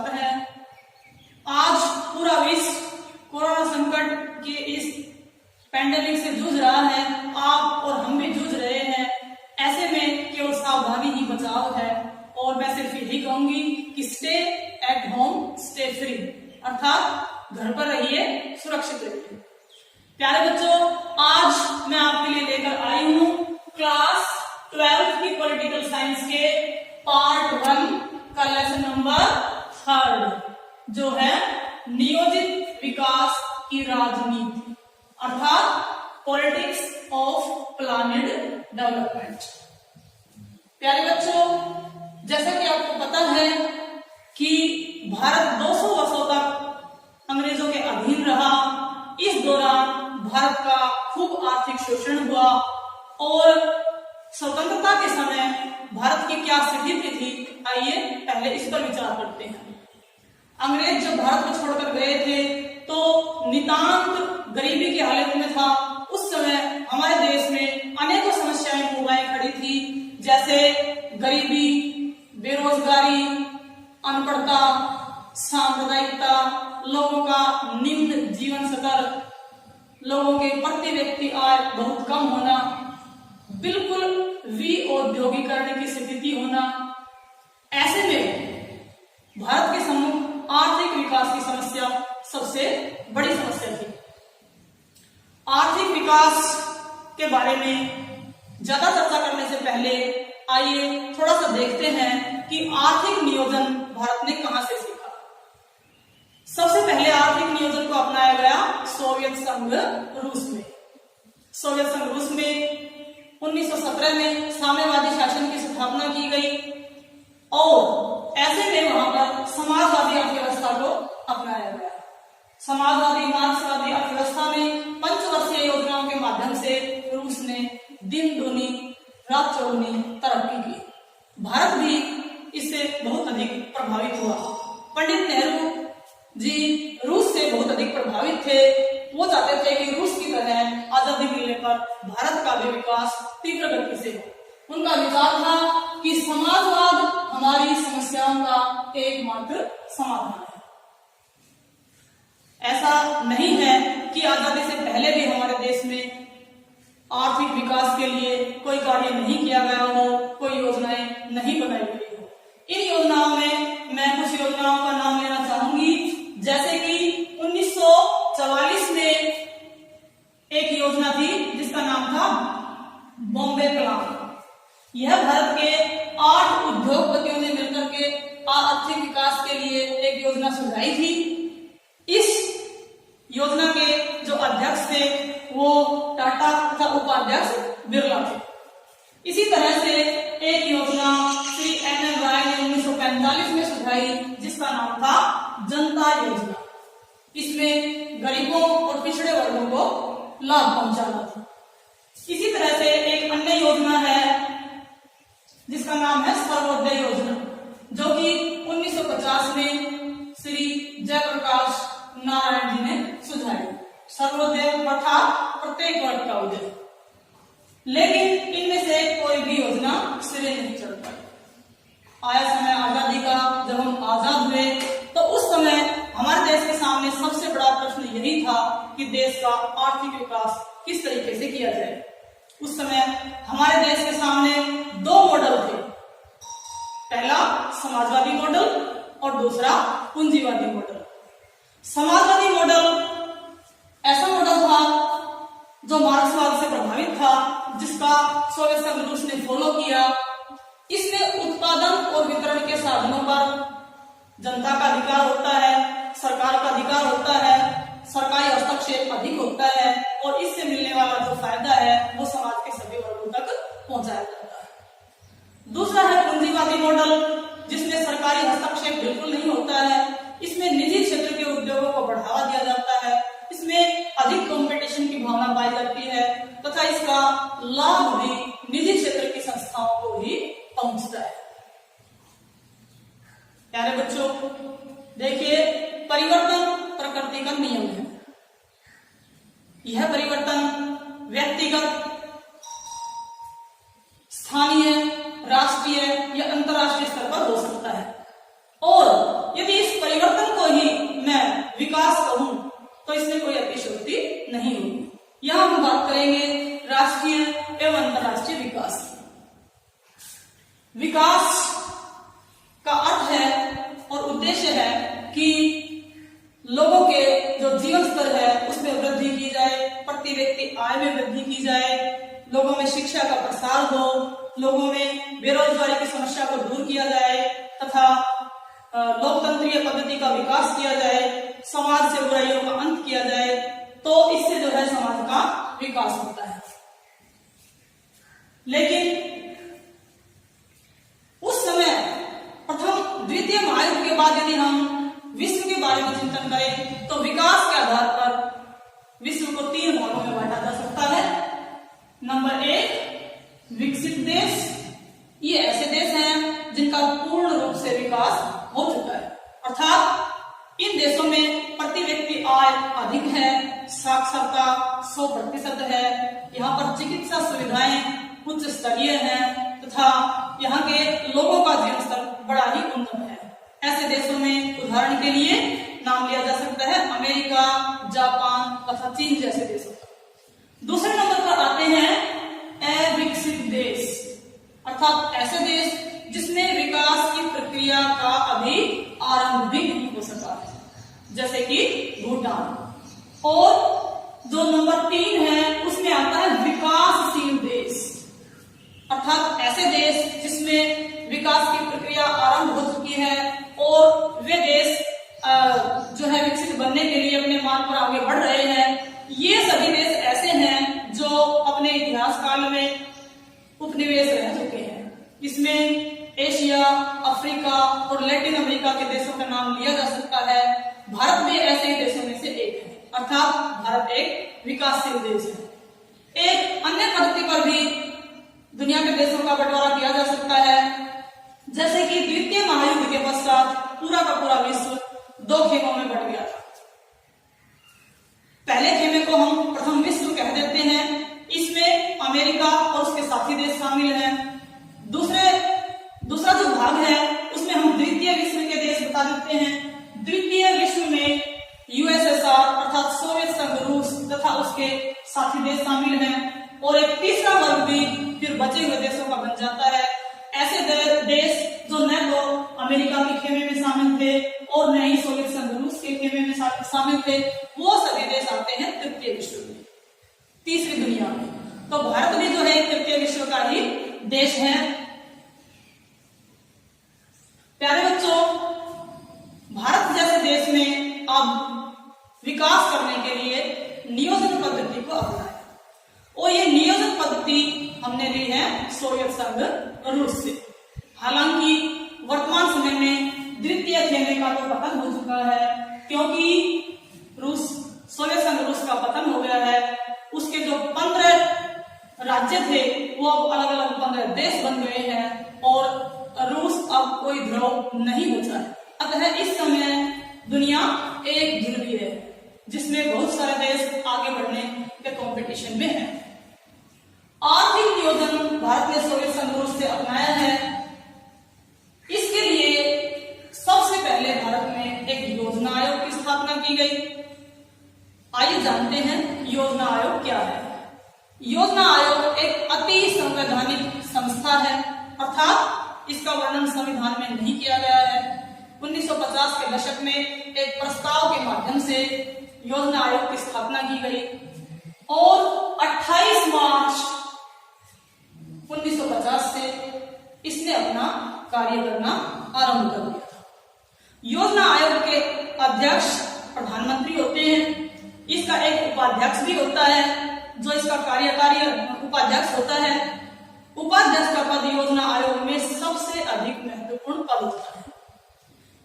स्वागत है। आज पूरा विश्व कोरोना संकट के इस पैंडेमिक से जूझ रहा है। आप और हम भी जूझ रहे हैं। ऐसे में केवल सावधानी ही बचाव है और मैं सिर्फ यही कहूंगी कि stay at home, stay free, अर्थात घर पर रहिए, सुरक्षित रहिए। प्यारे बच्चों, आज मैं आपके लिए लेकर आई हूं क्लास 12 की पॉलिटिकल साइंस के पार्ट 1 का लेसन नंबर 3, जो है नियोजित विकास की राजनीति, अर्थात पॉलिटिक्स ऑफ प्लानिड डेवलपमेंट। प्यारे बच्चों, जैसा कि आपको पता है कि भारत 200 वर्षों तक अंग्रेजों के अधीन रहा। इस दौरान भारत का खूब आर्थिक शोषण हुआ और स्वतंत्रता के समय भारत की क्या स्थिति थी, आइए पहले इस पर विचार करते हैं। अंग्रेज जब भारत को छोड़कर गए थे तो नितांत गरीबी की हालत में था। उस समय हमारे देश में अनेकों समस्याएं मुगाएं खड़ी थी, जैसे गरीबी, बेरोजगारी, अनपढ़ता, सांप्रदायिकता, लोगों का निम्न जीवन स्तर, लोगों के प्रति व्यक्ति आय बहुत कम होना, बिल्कुल विऔद्योगिकरण की स्थिति होना। ऐसे में भारत के सम्मुख आर्थिक विकास की समस्या सबसे बड़ी समस्या थी। आर्थिक विकास के बारे में ज्यादा चर्चा करने से पहले आइए थोड़ा सा देखते हैं कि आर्थिक नियोजन भारत ने कहां से सीखा। सबसे पहले आर्थिक नियोजन को अपनाया गया सोवियत संघ रूस में। सोवियत संघ रूस में 1917 में साम्यवादी शासन की स्थापना की गई और ऐसे में वहां पर समाजवादी अर्थव्यवस्था को अपनाया गया। समाजवादी मार्क्सवादी अर्थव्यवस्था में पंचवर्षीय योजनाओं के माध्यम से रूस ने दिन दूनी रात चौगुनी तरक्की की। भारत भी इससे बहुत अधिक प्रभावित हुआ। पंडित नेहरू जी रूस से बहुत अधिक प्रभावित थे। वो चाहते थे कि रूस की तरह आजादी मिलने पर भारत का भी विकास तीव्र गति से हो। उनका विचार था कि समाजवाद हमारी समस्याओं का एकमात्र समाधान है। ऐसा नहीं है कि आजादी से पहले भी हमारे देश में आर्थिक विकास के लिए कोई कार्य नहीं किया गया हो, कोई योजनाएं नहीं बनाई गई हो। इन योजनाओं में मैं कुछ योजनाओं का नाम लेना चाहूंगी, जैसे कि 1944 में एक योजना थी जिसका नाम था बॉम्बे प्लान। यह भारत के 8 उद्योगपतियों ने मिलकर के आर्थिक विकास के लिए एक योजना सुझाई थी। इस योजना के जो अध्यक्ष थे वो टाटा तथा उपाध्यक्ष बिरला थे। इसी तरह से एक योजना श्री NN राय ने 1945 में सुझाई जिसका नाम था जनता योजना। इसमें गरीबों और पिछड़े वर्गों को लाभ पहुंचाना था। इसी तरह से एक अन्य योजना है जिसका नाम है सर्वोदय योजना, जो कि 1950 में श्री जयप्रकाश नारायण जी ने सुझाई। सर्वोदय अर्थात प्रत्येक वर्ग का उदय। लेकिन इनमें से कोई भी योजना सिरे नहीं चढ़ पाई। आया समय आजादी का, जब हम आजाद हुए तो उस समय हमारे देश के सामने सबसे बड़ा प्रश्न यही था कि देश का आर्थिक विकास किस तरीके से किया जाए। उस समय हमारे देश के सामने 2 मॉडल थे, पहला समाजवादी मॉडल और दूसरा पूंजीवादी मॉडल। समाजवादी मॉडल ऐसा मॉडल था जो मार्क्सवाद से प्रभावित था, जिसका सोवियत संघ रूस ने फॉलो किया। इसमें उत्पादन और वितरण के साधनों पर जनता का अधिकार होता है, सरकार का अधिकार होता है, सरकारी हस्तक्षेप अधिक होता है और इससे मिलने वाला जो फायदा है वो समाज के सभी वर्गों तक पहुंचाया जाता है। दूसरा है पूंजीवादी मॉडल, जिसमें सरकारी हस्तक्षेप बिल्कुल नहीं होता है। इसमें निजी क्षेत्र के उद्योगों को बढ़ावा दिया जाता है। इसमें अधिक कंपटीशन की भावना पाई जाती है तथा इसका लाभ भी निजी क्षेत्र की संस्थाओं को भी पहुंचता है। प्यारे बच्चों, देखिए, परिवर्तन प्रकृति का नियम है। यह परिवर्तन व्यक्तिगत, स्थानीय, राष्ट्रीय या अंतरराष्ट्रीय स्तर पर हो सकता है और यदि इस परिवर्तन को ही मैं विकास कहूं तो इसमें कोई अतिशयोक्ति नहीं होगी। यहां हम बात करेंगे राष्ट्रीय एवं अंतरराष्ट्रीय विकास। विकास का अर्थ है और उद्देश्य है कि लोगों के जो जीवन स्तर है उसमें वृद्धि की जाए, प्रति व्यक्ति आय में वृद्धि की जाए, लोगों में शिक्षा का प्रसार हो, लोगों में बेरोजगारी की समस्या को दूर किया जाए तथा लोकतंत्रीय पद्धति का विकास किया जाए, समाज से बुराइयों का अंत किया जाए, तो इससे जो है समाज का विकास होता है। लेकिन उस समय प्रथम द्वितीय महायुद्ध के बाद यदि हम विश्व के बारे में चिंतन करें तो विकास के आधार पर विश्व को 3 भागों में बांटा जा सकता है। नंबर 1 विकसित देश, ये ऐसे देश हैं जिनका पूर्ण रूप से विकास हो चुका है, अर्थात इन देशों में प्रति व्यक्ति आय अधिक है, साक्षरता 100% है, यहाँ पर चिकित्सा सुविधाएं उच्च स्तरीय हैं तथा यहाँ के लोगों का जीवन स्तर बड़ा ही उन्नत है। ऐसे देशों में उदाहरण के लिए नाम लिया जा सकता है अमेरिका, जापान तथा चीन जैसे देशों का। दूसरे नंबर पर आते हैं अविकसित देश, अर्थात ऐसे देश जिसमें विकास की प्रक्रिया का अभी आरंभ भी नहीं हो सका है, जैसे कि भूटान। और जो नंबर 3 है उसमें आता है विकासशील देश, अर्थात ऐसे देश जिसमें विकास की प्रक्रिया आरंभ हो चुकी है और वे देश जो है विकसित बनने के लिए अपने मार्ग पर आगे बढ़ रहे हैं। ये सभी देश ऐसे हैं जो अपने इतिहास काल में उपनिवेश रह चुके हैं। इसमें एशिया, अफ्रीका और लैटिन अमेरिका के देशों का नाम लिया जा सकता है। भारत भी ऐसे ही देशों में से एक है, अर्थात भारत एक विकासशील देश है। एक अन्य पद्धति पर भी दुनिया के देशों का बंटवारा किया जा सकता है, जैसे कि द्वितीय महायुद्ध के पश्चात पूरा का पूरा विश्व 2 खेमों में बट गया था। पहले खेमे को हम प्रथम विश्व कह देते हैं, इसमें अमेरिका और उसके साथी देश शामिल हैं। दूसरा जो भाग है उसमें हम द्वितीय विश्व के देश बता देते हैं। द्वितीय विश्व में यूएसएसआर अर्थात सोवियत संघ रूस तथा उसके साथी देश शामिल हैं और एक तीसरा वर्ग भी फिर बचे हुए देशों का बन जाता है। ऐसे देश जो न तो अमेरिका के खेमे में शामिल थे और न ही सोवियत संघ रूस के खेमे में शामिल थे, वो सभी देश आते हैं तृतीय विश्व में, तीसरी दुनिया में। तो भारत भी जो है तृतीय विश्व का ही देश है। प्यारे बच्चों, भारत जैसे देश में अब विकास करने के लिए नियोजन पद्धति को अपनाया और ये नियोजन पद्धति हमने ली है सोवियत संघ रूस से। हालांकि वर्तमान समय में द्वितीय खेमे का तो पतन हो चुका है, क्योंकि सोवियत संघ रूस का पतन हो गया है। उसके जो 15 राज्य थे वो अब अलग अलग 15 देश बन गए हैं और रूस अब कोई ध्रुव नहीं बचा है। अतः इस समय दुनिया एक ध्रुवीय है, जिसमें बहुत सारे देश आगे बढ़ने के कंपटीशन में हैं। आर्थिक नियोजन भारत ने सोवियत संघ रूस से अपनाया है। इसके लिए सबसे पहले भारत में एक योजना आयोग की स्थापना की गई। आइए जानते हैं योजना आयोग क्या है। योजना आयोग एक अति संवैधानिक संस्था है, अर्थात इसका वर्णन संविधान में नहीं किया गया है। 1950 के दशक में एक प्रस्ताव के माध्यम से योजना आयोग की स्थापना की गई और 28 मार्च 1950 से इसने अपना कार्य करना आरंभ कर दिया था। योजना आयोग के अध्यक्ष प्रधानमंत्री होते हैं। इसका एक उपाध्यक्ष भी होता है जो इसका कार्यकारी उपाध्यक्ष होता है। उपाध्यक्ष का पद योजना आयोग में सबसे अधिक महत्वपूर्ण पद होता है।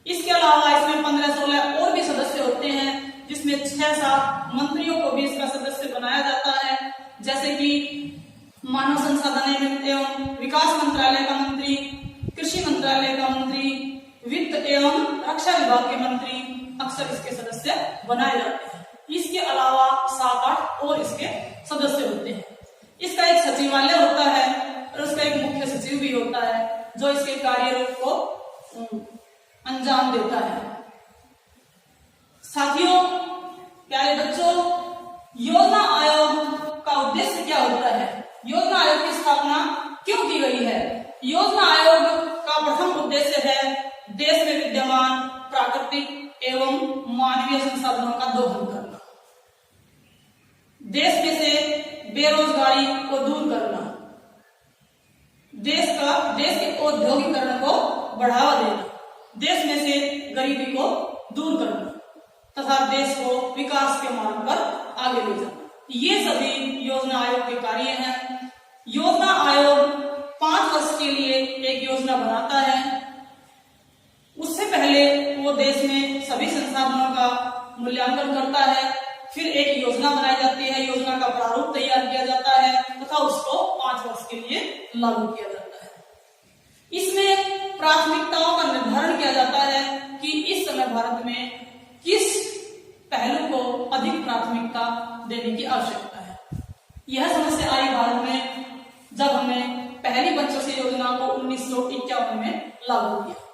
इसके अलावा इसमें 15-16 और भी सदस्य होते हैं, जिसमें 6-7 मंत्रियों को भी इसका सदस्य बनाया जाता है, जैसे कि मानव संसाधन एवं विकास मंत्रालय का मंत्री, कृषि मंत्रालय का मंत्री, वित्त एवं रक्षा विभाग के मंत्री अक्सर इसके सदस्य बनाए जाते हैं। इसके अलावा 7-8 और इसके सदस्य होते हैं। इसका एक सचिवालय होता है और उसका एक मुख्य सचिव भी होता है जो इसके कार्य को अंजाम देता है। साथियों, प्यारे बच्चों, योजना आयोग का उद्देश्य क्या होता है? योजना आयोग की स्थापना क्यों की गई है? योजना आयोग का प्रथम उद्देश्य है देश में विद्यमान प्राकृतिक एवं मानवीय संसाधनों का दोहन करना, देश में से बेरोजगारी को दूर करना, देश के औद्योगिकरण को बढ़ावा देना, देश में से गरीबी को दूर करना तथा देश को विकास के मार्ग पर आगे ले जाना, ये सभी योजना आयोग के कार्य हैं। योजना आयोग 5 वर्ष के लिए एक योजना बनाता है। उससे पहले वो देश में सभी संसाधनों का मूल्यांकन करता है, फिर एक योजना बनाई जाती है, योजना का प्रारूप तैयार किया जाता है तथा उसको 5 वर्ष के लिए लागू किया जाता है। इसमें प्राथमिकताओं का निर्धारण किया जाता है कि इस समय भारत में किस पहलू को अधिक प्राथमिकता देने की आवश्यकता है। यह समस्या आई भारत में जब हमने पहली पंचवर्षीय योजना को 1951 में लागू किया।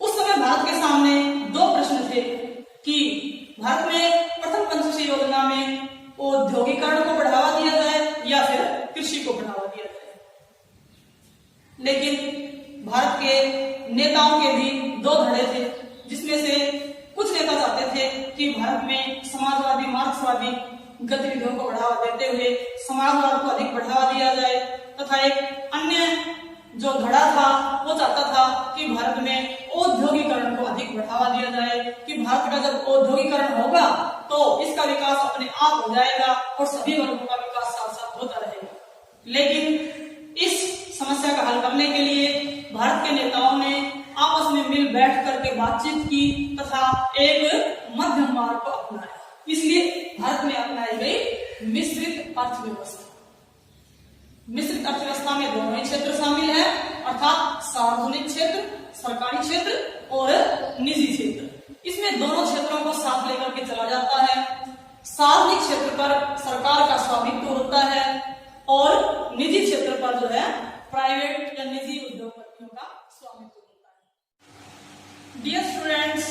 उस समय भारत के सामने 2 प्रश्न थे कि भारत में प्रथम पंचवर्षीय योजना में औद्योगिकरण को बढ़ावा दिया जाए या फिर कृषि को बढ़ावा दिया जाए। लेकिन भारत के नेताओं के भी 2 धड़े थे, जिसमें से कुछ नेता चाहते थे कि भारत में समाजवादी मार्क्सवादी गतिविधियों को बढ़ावा देते हुए समाजवाद को अधिक बढ़ावा दिया जाए, तथा एक अन्य जो धड़ा था वो चाहता था कि भारत में औद्योगिकरण को अधिक बढ़ावा दिया जाए, कि भारत का जब औद्योगिकरण होगा तो इसका विकास अपने आप हो जाएगा और सभी वर्गों का विकास साथ साथ होता रहेगा। लेकिन इस समस्या का हल करने के लिए भारत के नेताओं ने आपस में मिल बैठ करके बातचीत की तथा एक मध्यम मार्ग को अपनाया। इसलिए भारत में अपनाई गई मिश्रित अर्थव्यवस्था। मिश्रित अर्थव्यवस्था में दोनों ही क्षेत्र शामिल है, अर्थात सार्वजनिक क्षेत्र, सरकारी क्षेत्र और निजी क्षेत्र। इसमें दोनों क्षेत्रों को साथ लेकर के चला जाता है। सार्वजनिक क्षेत्र पर सरकार का स्वामित्व होता है और निजी क्षेत्र पर जो है प्राइवेट या निजी उद्योगपतियों का स्वामित्व होता है। डियर स्टूडेंट्स,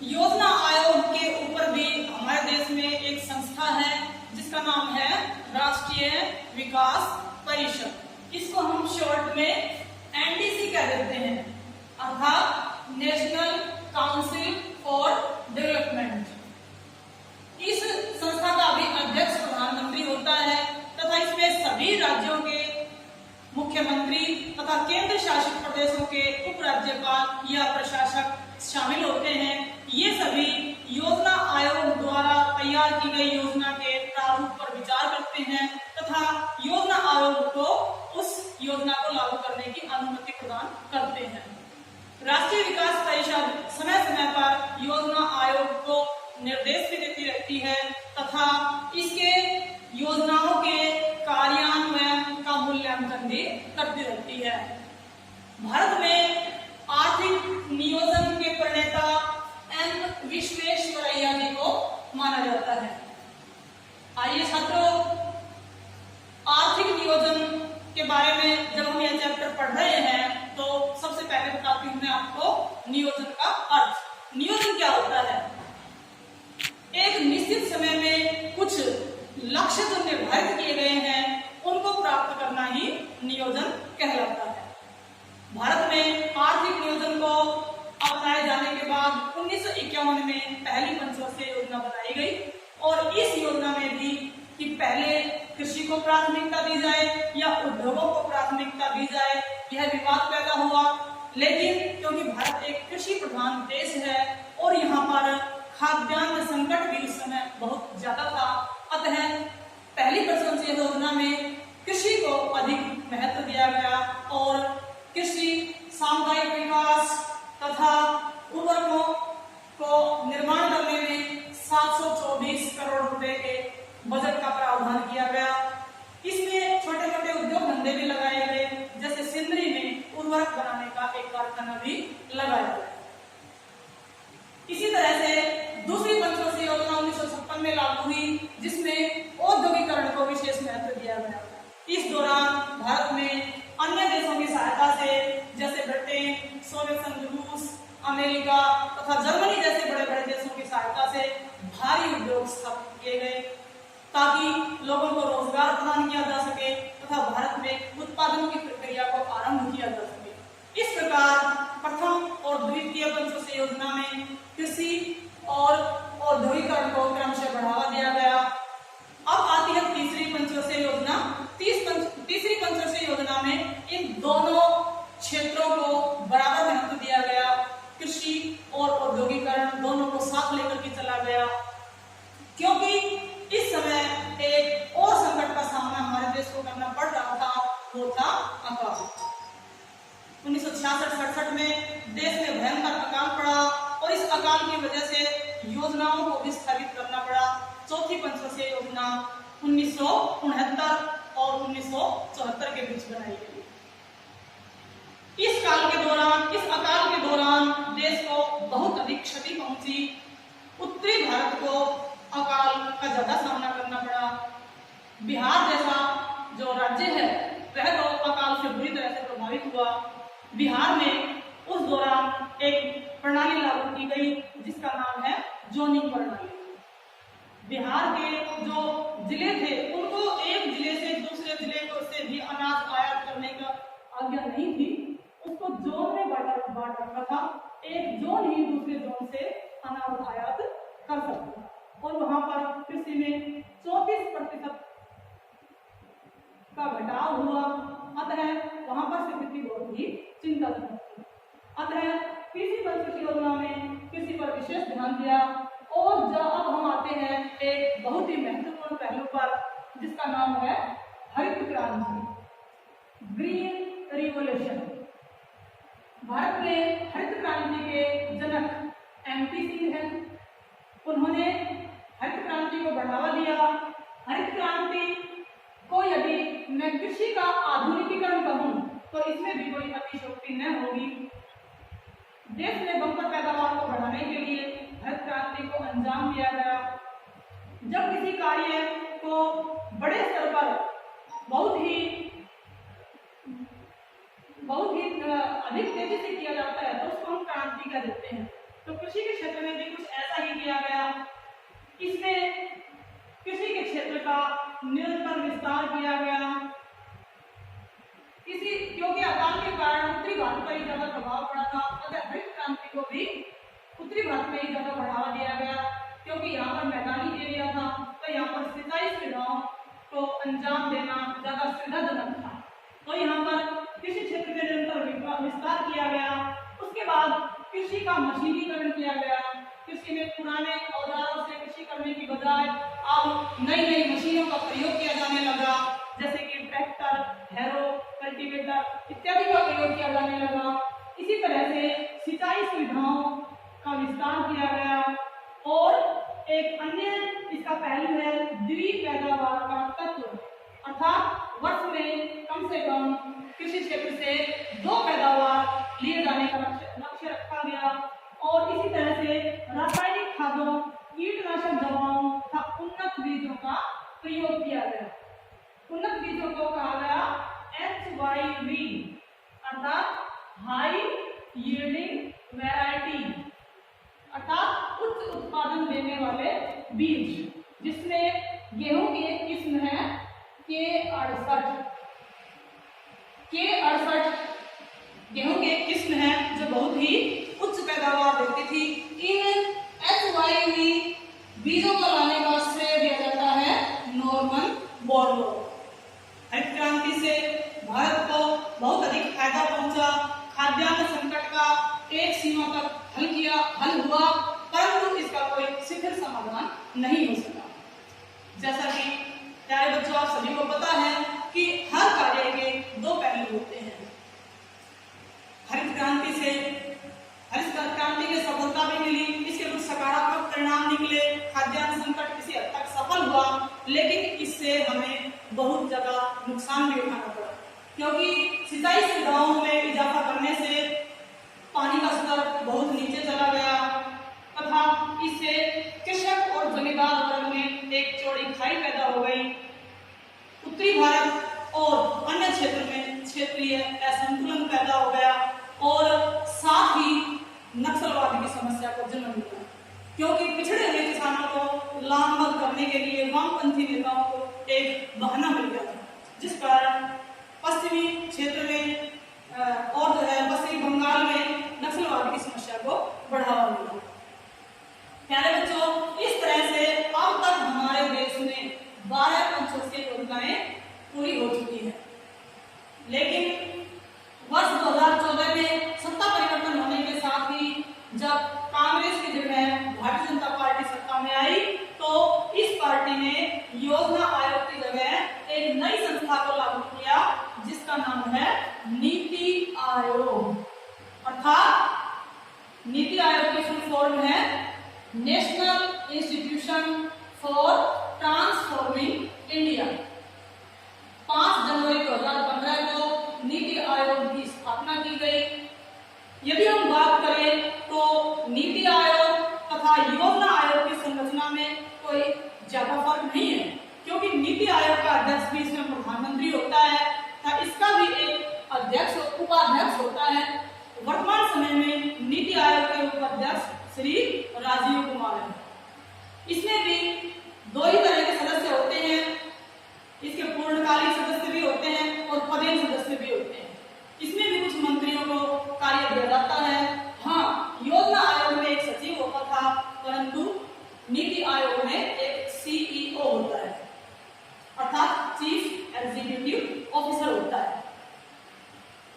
योजना आयोग के ऊपर भी हमारे देश में एक संस्था है जिसका नाम है राष्ट्रीय विकास परिषद। इसको हम शॉर्ट में एनडीसी कह देते हैं, अर्थात नेशनल काउंसिल फॉर डेवलपमेंट। इस संस्था का भी अध्यक्ष प्रधानमंत्री होता है तथा इसमें सभी राज्यों के मुख्यमंत्री तथा केंद्र शासित प्रदेशों के उपराज्यपाल या प्रशासक शामिल होते हैं। ये सभी योजना आयोग द्वारा तैयार की गई योजना के प्रारूप पर विचार करते हैं तथा योजना आयोग को उस योजना को लागू करने की अनुमति प्रदान करते हैं। राष्ट्रीय विकास परिषद समय समय पर योजना आयोग को निर्देश भी देती रहती है तथा इसके योजनाओं के कार्यान्वयन का मूल्यांकन भी करती रहती है। भारत में आर्थिक नियोजन के प्रणेता एम विश्वेश्वरैया जी को माना जाता है। आइए छात्रों, आर्थिक नियोजन के बारे में जब हम यह चैप्टर पढ़ रहे हैं तो सबसे पहले बताती हूँ मैं आपको नियोजन का अर्थ। नियोजन क्या होता है? एक निश्चित समय में कुछ लक्ष्य जो निर्धारित किए गए हैं उनको प्राप्त करना ही नियोजन कहलाता है। भारत में आर्थिक नियोजन को अपनाए जाने के बाद 1951 में पहली पंचवर्षीय योजना बनाई गई और इस योजना में भी कि पहले कृषि को प्राथमिकता दी जाए या उद्योगों को प्राथमिकता दी जाए, यह विवाद पैदा हुआ। लेकिन क्योंकि भारत एक कृषि प्रधान देश है और यहाँ पर खाद्यान्न संकट भी उस समय बहुत ज्यादा था, अतः पहली पंचवर्षीय योजना में कृषि को अधिक महत्व दिया गया और कृषि सामुदायिक विकास तथा उर्वरकों को निर्माण करने में 724 करोड़ रुपए के बजट का प्रावधान किया गया। इसमें छोटे छोटे उद्योग धंधे भी लगाए गए, जैसे सिंदरी में उर्वरक बनाने का एक कारखाना भी लगाया गया। इसी तरह से दूसरी पंचवर्षीय योजना 1956 में लागू हुई, जिसमें औद्योगिकरण को विशेष महत्व दिया गया। इस दौरान भारत में अन्य देशों की सहायता से, जैसे ब्रिटेन, सोवियत संघ, रूस, अमेरिका तथा जर्मनी जैसे बड़े बड़े देशों की सहायता से भारी उद्योग स्थापित किए गए ताकि लोगों को रोजगार प्रदान किया जा सके तथा भारत में उत्पादन की प्रक्रिया को आरंभ किया जा सके। इस प्रकार प्रथम और द्वितीय पंचवर्षीय योजना में कृषि और औद्योगिकरण को क्रमशः बढ़ावा दिया गया। अब आती है तीसरी पंचवर्षीय योजना। तीसरी पंचवर्षीय योजना में इन दोनों क्षेत्रों को बराबर महत्व दिया गया। कृषि और औद्योगिकरण दोनों को साथ लेकर के चला गया, क्योंकि इस समय एक और संकट का सामना हमारे देश को करना पड़ रहा था, वो था अकाल। 1966-67 में देश में भयंकर अकाल पड़ा और इस अकाल की वजह से योजनाओं को भी स्थगित करना पड़ा। चौथी पंचवर्षीय योजना 1969 और 1974 के बीच बनाई गई। इस अकाल के दौरान देश को बहुत अधिक क्षति पहुंची। उत्तरी भारत को अकाल का ज्यादा सामना करना पड़ा। बिहार जैसा जो राज्य है वह तो अकाल से बुरी तरह से प्रभावित हुआ। बिहार में उस दौरान एक प्रणाली लागू की गई जिसका नाम है जोनिंग प्रणाली। बिहार के जो जिले थे उनको एक जिले से दूसरे जिले को से भी अनाज आयात करने का आज्ञा नहीं थी, उसको जोन में बांट रखा था। एक जोन ही दूसरे जोन से अनाज आयात कर सकता था और वहां पर कृषि में 34% का घटाव हुआ। अतः वहां पर स्थिति बहुत ही चिंताजनक थी। अतः कृषि पंचवर्षीय योजना में कृषि पर विशेष ध्यान दिया। और अब हम आते हैं एक बहुत ही महत्वपूर्ण पहलू पर जिसका नाम है हरित क्रांति, ग्रीन रिवोल्यूशन। भारत में हरित क्रांति के जनक एमपी सिंह हैं। उन्होंने हरित क्रांति को बढ़ावा दिया। हरित क्रांति को यदि मैं कृषि का आधुनिकीकरण कहूं तो इसमें भी कोई अतिशयोक्ति न होगी। देश में बंपर पैदावार को बढ़ाने के लिए हरित क्रांति को अंजाम दिया गया। जब किसी कार्य को बड़े स्तर पर बहुत ही अधिक तेजी से किया जाता है तो उसको हम क्रांति कह देते हैं। तो कृषि के क्षेत्र में भी कुछ ऐसा ही किया गया। इसमें कृषि के क्षेत्र का निरंतर विस्तार किया गया। क्योंकि अकाल के कारण उत्तरी भारत पर ही ज्यादा प्रभाव पड़ा था, अतः हरित क्रांति को भी उत्तरी भारत में ही ज्यादा बढ़ावा दिया गया। क्योंकि यहाँ पर मैदानी एरिया था तो यहाँ पर सिंचाई सुविधाओं को अंजाम देना ज्यादा सुविधाजनक था, तो यहाँ पर कृषि क्षेत्र में निरंतर विस्तार किया गया। उसके बाद कृषि का मशीनीकरण किया गया। कृषि में पुराने औजारों से कृषि करने की बजाय अब नई नई मशीनों का प्रयोग किया जाने लगा, जैसे कि ट्रैक्टर, हैरो, कल्टीवेटर इत्यादि का प्रयोग किया जाने लगा। इसी तरह से सिंचाई सुविधाओं का विस्तार किया गया। और एक अन्य इसका पहलू है द्विपैदावार का तत्व, अर्थात वर्ष में कम से कम कृषि क्षेत्र से 2 पैदावार लिए जाने का लक्ष्य रखा गया। और इसी तरह से रासायनिक खादों, कीटनाशक दवाओं तथा उन्नत बीजों का प्रयोग किया गया। उन्नत बीजों को कहा गया HYV, अर्थात हाई यील्डिंग वैरायटी, अर्थात उच्च उत्पादन देने वाले बीज, जिसमें गेहूं की एक किस्म है K68। गेहूं की एक किस्म है जो बहुत ही उच्च पैदावार देती थी। इन HYV बीजों को लाने का श्रेय दिया जाता है नॉर्मन बोरलॉग। हरित क्रांति से भारत को बहुत अधिक फायदा पहुंचा। खाद्यान्न संकट का एक सीमा तक हल हुआ, परंतु इसका कोई शीघ्र समाधान नहीं हो सका। जैसा कि प्यारे बच्चों आप सभी को पता है कि हर कार्य के 2 पहलू होते हैं। हरित क्रांति की सफलता भी मिली, इसके कुछ सकारात्मक परिणाम निकले, खाद्यान्न संकट किसी हद तक सफल हुआ, लेकिन इससे हमें बहुत ज्यादा नुकसान भी उठाना पड़ा। क्योंकि सिंचाई सुविधाओं में इजाफा करने से पानी का स्तर बहुत नीचे चला गया तथा इससे कृषक और जमींदार वर्ग में एक चौड़ी खाई पैदा हो गई। उत्तरी भारत और अन्य को जन्म दिया, क्योंकि पिछड़े हुए किसानों को लामबंद करने के लिए वामपंथी नेताओं को एक बहाना मिल गया था, जिस कारण पश्चिमी क्षेत्र में और जो है पश्चिमी बंगाल में नक्सलवाद की समस्या को बढ़ावा मिला। प्यारे बच्चों, इस तरह से अब तक हमारे देश में 12 पंचवर्षीय योजनाएं पूरी हो चुकी है, लेकिन वर्ष 2014 में सत्ता परिवर्तन होने के साथ ही जब कांग्रेस की जगह भारतीय जनता पार्टी सत्ता में आई, तो इस पार्टी ने योजना आयोग की जगह एक नई संस्था को लागू किया, जिसका नाम है नीति आयोग। अर्थात नीति आयोग की फुल फॉर्म है national institution for transforming India. 5 जनवरी 2015 को नीति आयोग की स्थापना की गई। यदि हम बात करें तो नीति आयोग तथा योजना आयोग की संरचना में कोई ज्यादा फर्क नहीं है, क्योंकि नीति आयोग का अध्यक्ष भी इसमें प्रधानमंत्री होता है तथा इसका भी एक अध्यक्ष उपाध्यक्ष होता है। वर्तमान समय में नीति आयोग के उपाध्यक्ष श्री राजीव कुमार है। इसमें भी 2 ही तरह के सदस्य होते हैं, इसके पूर्णकालिक सदस्य भी होते हैं और पदेन सदस्य भी होते हैं। इसमें भी कुछ मंत्रियों को कार्य दिया जाता है। हाँ, योजना आयोग में एक सचिव होता था, परंतु नीति आयोग में एक सीईओ होता है, अर्थात चीफ एग्जीक्यूटिव ऑफिसर होता है।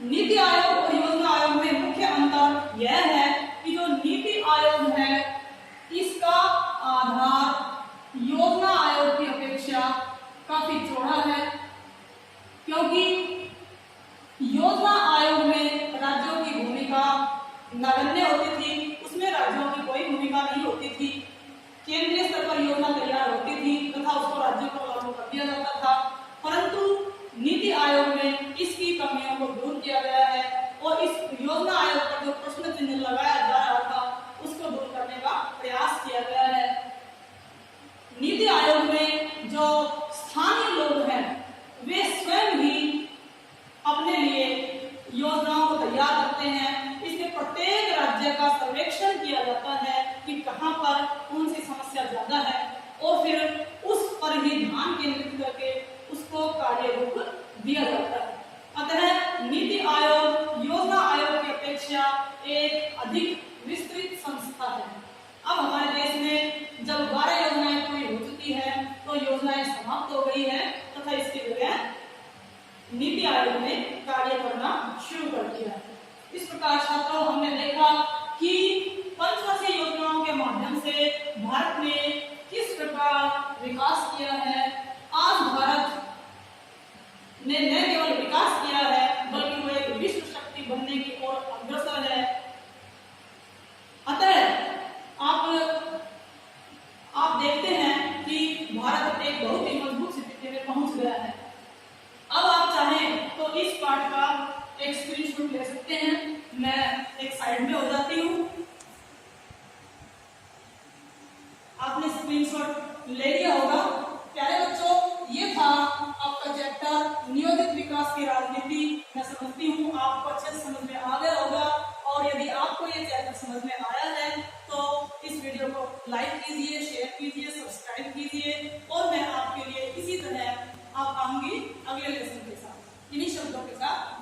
नीति आयोग और योजना आयोग में मुख्य अंतर यह है कि जो नीति आयोग है इसका आधार योजना आयोग की अपेक्षा काफी चौड़ा है, क्योंकि योजना आयोग में राज्यों की भूमिका नगण्य होती थी, उसमें राज्यों की कोई भूमिका नहीं होती थी। केंद्रीय स्तर पर योजना तैयार होती थी तथा उसको राज्यों को लागू कर दिया जाता था, परंतु नीति आयोग में इसकी कमियों को दूर किया गया है और इस योजना आयोग पर जो प्रश्न चिन्ह लगाया जा रहा था उसको दूर करने का प्रयास किया गया है। नीति आयोग में जो स्थानीय लोग हैं वे स्वयं ही अपने लिए योजनाओं को तैयार करते हैं। इसमें प्रत्येक राज्य का सर्वेक्षण किया जाता है कि कहां पर कौन सी समस्या ज्यादा है और फिर उस पर ही ध्यान केंद्रित करके उसको कार्य रूप दिया जाता है। अतः नीति आयोग योजना आयोग की अपेक्षा एक अधिक विस्तृत संस्था है। अब हमारे देश में जब 12 योजनाएं पूरी हो चुकी है तो योजनाएं समाप्त हो गई है तथा इसकी जगह नीति आयोग ने कार्य करना शुरू कर दिया है। इस प्रकार छात्रों, हमने देखा कि पंचवर्षीय योजनाओं के माध्यम से भारत ने किस प्रकार विकास किया है। आज भारत ने न केवल विकास किया है बल्कि वो एक विश्व शक्ति बनने की ओर अग्रसर है। अतः आप देखते हैं कि भारत एक बहुत ही मजबूत स्थिति में पहुंच गया है। अब आप चाहें तो इस पाठ का एक स्क्रीनशॉट ले सकते हैं। मैं एक साइड में हो जाती हूँ। आपने स्क्रीनशॉट ले लिया होगा। प्यारे बच्चों, ये था आपका चैप्टर नियोजित विकास की राजनीति। मैं समझती हूँ आपको अच्छे से समझ में आ गया होगा, और यदि आपको ये चैप्टर समझ में आया है तो इस वीडियो को लाइक कीजिए, शेयर कीजिए, सब्सक्राइब कीजिए, और मैं आपके लिए इसी तरह आप आऊंगी अगले लेसन के साथ, इन्हीं शब्दों के साथ।